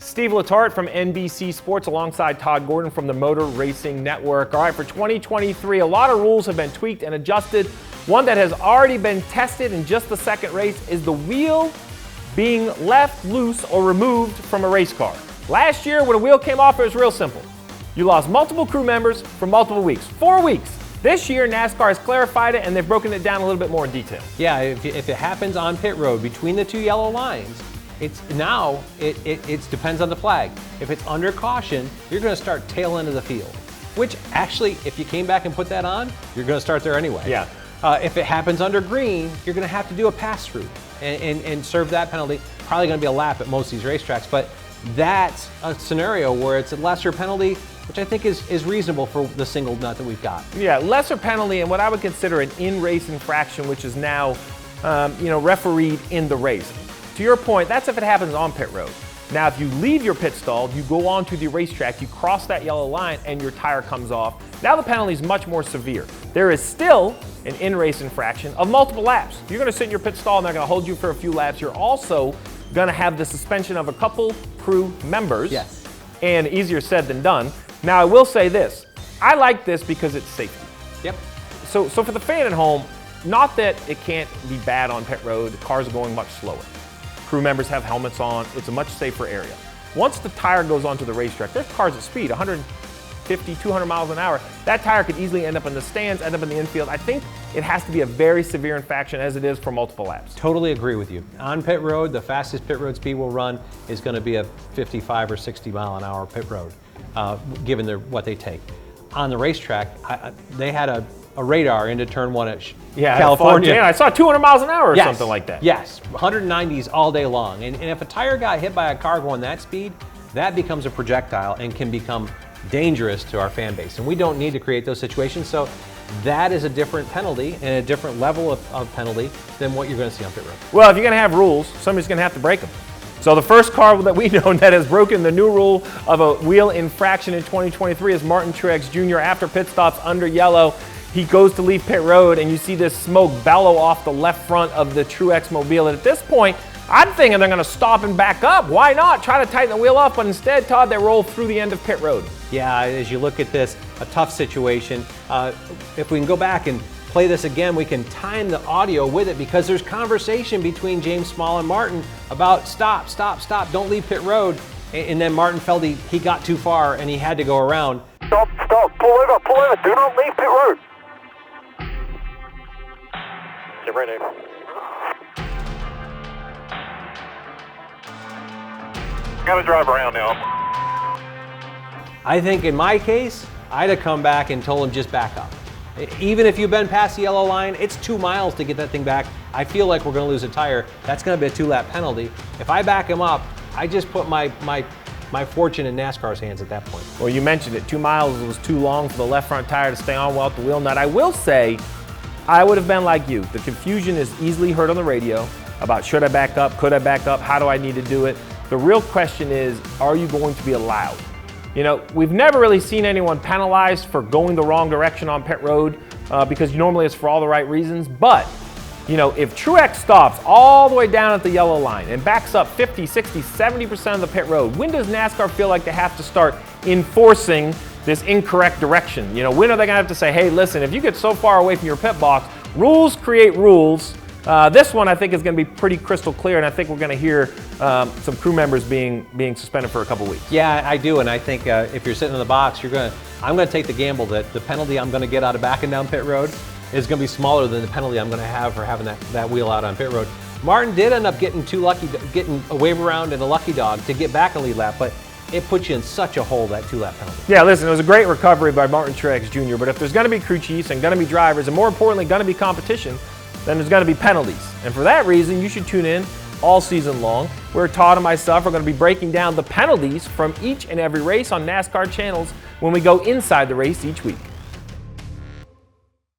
Steve Letarte from NBC Sports alongside Todd Gordon from the Motor Racing Network. All right, for 2023, a lot of rules have been tweaked and adjusted. One that has already been tested in just the second race is the wheel being left loose or removed from a race car. Last year, when a wheel came off, it was real simple. You lost multiple crew members for multiple weeks, 4 weeks. This year, NASCAR has clarified it and they've broken it down a little bit more in detail. Yeah, if it happens on pit road between the two yellow lines, it depends on the flag. If it's under caution, you're going to start tail end of the field, which actually, if you came back and put that on, you're going to start there anyway. Yeah. If it happens under green, you're going to have to do a pass-through and serve that penalty. Probably going to be a lap at most of these racetracks, but that's a scenario where it's a lesser penalty, which I think is reasonable for the single nut that we've got. Yeah, lesser penalty and what I would consider an in-race infraction, which is now, refereed in the race. To your point, that's if it happens on pit road. Now, if you leave your pit stall, you go onto the racetrack, you cross that yellow line, and your tire comes off. Now the penalty is much more severe. There is still an in-race infraction of multiple laps. You're going to sit in your pit stall, and they're going to hold you for a few laps. You're also going to have the suspension of a couple crew members. Yes. And easier said than done. Now, I will say this. I like this because it's safety. Yep. So for the fan at home, not that it can't be bad on pit road. Cars are going much slower. Crew members have helmets on. It's a much safer area. Once the tire goes onto the racetrack, there's cars at speed, 150, 200 miles an hour. That tire could easily end up in the stands, end up in the infield. I think it has to be a very severe infraction as it is for multiple laps. Totally agree with you. On pit road, the fastest pit road speed we'll run is going to be a 55 or 60 mile an hour pit road, given what they take. On the racetrack, they had a radar into turn one at California. I saw 200 miles an hour or something like that. Yes, 190s all day long. And if a tire got hit by a car going that speed, that becomes a projectile and can become dangerous to our fan base. And we don't need to create those situations. So that is a different penalty and a different level of penalty than what you're going to see on pit road. Well, if you're going to have rules, somebody's going to have to break them. So the first car that we know that has broken the new rule of a wheel infraction in 2023 is Martin Truex Jr. After pit stops under yellow, he goes to leave pit road, and you see this smoke bellow off the left front of the Truex mobile. And at this point, I'm thinking they're going to stop and back up. Why not? Try to tighten the wheel up, but instead, Todd, they roll through the end of pit road. Yeah, as you look at this, a tough situation. If we can go back and play this again, we can time the audio with it because there's conversation between James Small and Martin about stop, don't leave pit road. And then Martin felt he got too far and he had to go around. Stop, pull over, do not leave pit road. Get ready. Gotta drive around now. I think in my case, I'd have come back and told him just back up. Even if you've been past the yellow line, it's 2 miles to get that thing back. I feel like we're going to lose a tire. That's going to be a 2-lap penalty. If I back him up, I just put my fortune in NASCAR's hands at that point. Well, you mentioned it. 2 miles was too long for the left front tire to stay on without the wheel nut. I will say, I would have been like you. The confusion is easily heard on the radio about should I back up, could I back up, how do I need to do it? The real question is, are you going to be allowed? You know, we've never really seen anyone penalized for going the wrong direction on pit road because normally it's for all the right reasons. But, you know, if Truex stops all the way down at the yellow line and backs up 50, 60, 70% of the pit road, when does NASCAR feel like they have to start enforcing this incorrect direction? You know, when are they going to have to say, hey, listen, if you get so far away from your pit box, rules create rules. This one I think is going to be pretty crystal clear, and I think we're going to hear some crew members being suspended for a couple weeks. Yeah, I do, and I think if you're sitting in the box, I'm going to take the gamble that the penalty I'm going to get out of backing down pit road is going to be smaller than the penalty I'm going to have for having that wheel out on pit road. Martin did end up getting getting a wave around and a lucky dog to get back a lead lap, but it puts you in such a hole, that 2-lap penalty. Yeah, listen, it was a great recovery by Martin Truex Jr., but if there's going to be crew chiefs and going to be drivers, and more importantly, going to be competition, then there's going to be penalties. And for that reason, you should tune in all season long, where Todd and myself are going to be breaking down the penalties from each and every race on NASCAR channels when we go inside the race each week.